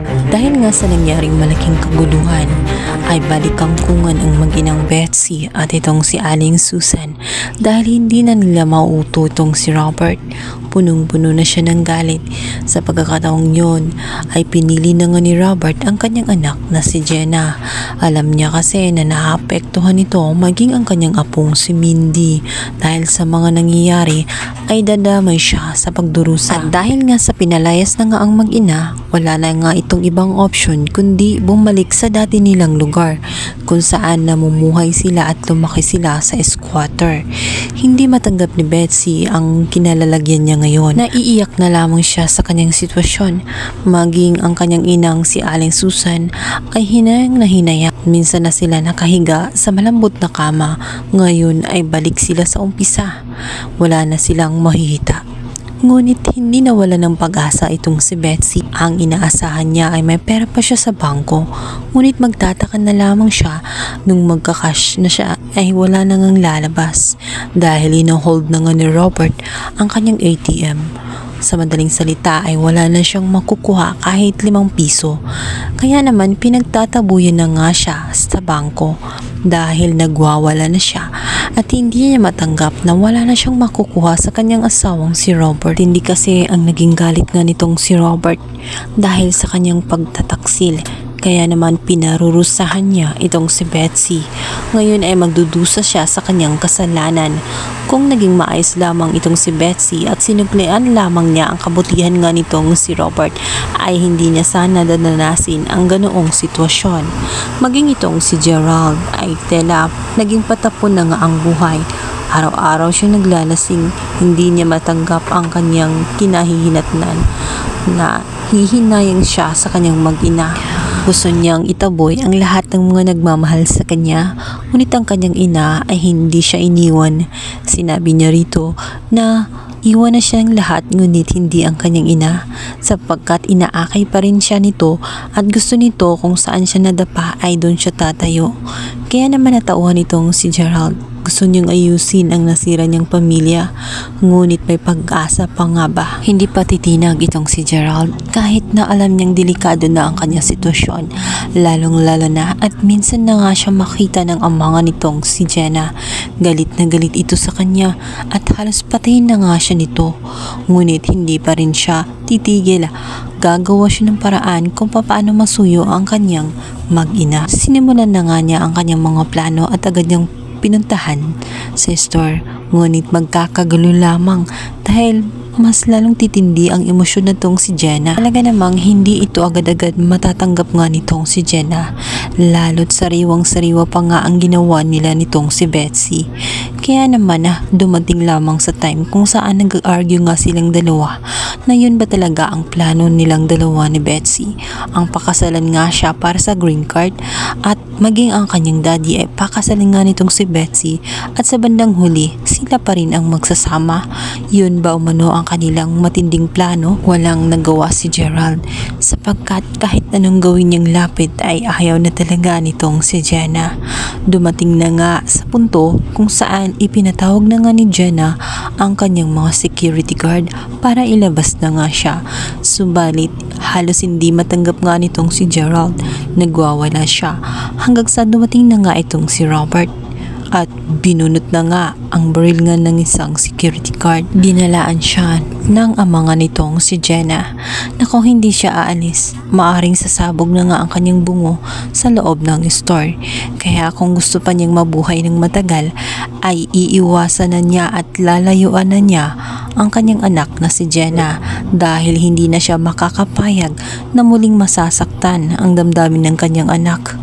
Dahil nga sa nangyaring malaking kaguluhan, ay balikangkungan ang mag-inang Betsy at itong si Aling Susan dahil hindi na nila mauuto itong si Robert. Punong-puno na siya ng galit. Sa pagkakataong yun ay pinili na nga ni Robert ang kanyang anak na si Jenna. Alam niya kasi na naapektuhan ito maging ang kanyang apong si Mindy dahil sa mga nangyayari ay dadamay siya sa pagdurusa. At dahil nga sa pinalayas na nga ang mag-ina, wala na nga itong ibang option kundi bumalik sa dati nilang lugar kung saan namumuhay sila at lumaki sila sa squatter. Hindi matanggap ni Betsy ang kinalalagyan niya ngayon. Naiiyak na lamang siya sa kanyang sitwasyon. Maging ang kanyang inang si Aling Susan ay hinayang na hinayang. Minsan na sila nakahiga sa malambot na kama. Ngayon ay balik sila sa umpisa. Wala na silang mahihita. Ngunit hindi nawala ng pag-asa itong si Betsy. Ang inaasahan niya ay may pera pa siya sa bangko. Ngunit magtataka na lamang siya nung magkakash na siya ay wala na ngang lalabas dahil ino-hold na nga ni Robert ang kanyang ATM. Sa madaling salita ay wala na siyang makukuha kahit 5 piso. Kaya naman pinagtatabuyan na nga siya sa bangko dahil nagwawala na siya at hindi niya matanggap na wala na siyang makukuha sa kanyang asawang si Robert. Hindi kasi ang naging galit nga nitong si Robert dahil sa kanyang pagtataksil. Kaya naman pinarurusahan niya itong si Betsy. Ngayon ay magdudusa siya sa kanyang kasalanan. Kung naging maayos lamang itong si Betsy at sinuklian lamang niya ang kabutihan nga nitong si Robert, ay hindi niya sana dadanasin ang ganoong sitwasyon. Maging itong si Gerald ay tela naging patapon na nga ang buhay. Araw-araw siya naglalasing, hindi niya matanggap ang kanyang kinahihinatnan na hihinayang siya sa kanyang mag-ina. Gusto niyang itaboy ang lahat ng mga nagmamahal sa kanya, ngunit ang kanyang ina ay hindi siya iniwan. Sinabi niya rito na iwan na siya ng lahat ngunit hindi ang kanyang ina sapagkat inaakay pa rin siya nito at gusto nito kung saan siya nadapa ay doon siya tatayo. Kaya naman natauhan itong si Gerald. Gusto niyang ayusin ang nasira niyang pamilya, ngunit may pag-asa pa nga ba? Hindi pa titinag itong si Gerald kahit na alam niyang delikado na ang kanyang sitwasyon, lalong-lalo na at minsan na nga siya makita ng ama nitong si Jenna. Galit na galit ito sa kanya at halos patayin na nga siya nito, ngunit hindi pa rin siya titigil. Gagawa siya ng paraan kung paano masuyo ang kanyang mag-ina. Sinimulan na nga niya ang kanyang mga plano at agad niyang pinuntahan sa store, ngunit magkakagulo lamang dahil mas lalong titindi ang emosyon na tong si Jenna. Talaga namang hindi ito agad-agad matatanggap nga nitong si Jenna, lalo't sariwang-sariwa pa nga ang ginawa nila nitong si Betsy. Kaya naman dumating lamang sa time kung saan nag-argue nga silang dalawa na yun ba talaga ang plano nilang dalawa ni Betsy. Ang pakasalan nga siya para sa green card at maging ang kanyang daddy ay pakasalan nga nitong si Betsy at sa bandang huli sila pa rin ang magsasama. Yun ba umano ang kanilang matinding plano? Walang nagawa si Gerald sapagkat kahit anong gawin niyang lapit ay ayaw na talaga nitong si Jenna. Dumating na nga sa punto kung saan ipinatawag na nga ni Jenna ang kanyang mga security guard para ilabas na nga siya. Subalit halos hindi matanggap nga nitong si Gerald. Nagwawala siya hanggang sa dumating na nga itong si Robert at binunot na nga ang baril nga ng isang security guard. Dinalaan siya ng ama nga nitong si Jenna na kung hindi siya aalis, maaring sasabog na nga ang kanyang bungo sa loob ng store. Kaya kung gusto pa niyang mabuhay ng matagal ay iiwasan na niya at lalayuan na niya ang kanyang anak na si Jenna dahil hindi na siya makakapayag na muling masasaktan ang damdamin ng kanyang anak.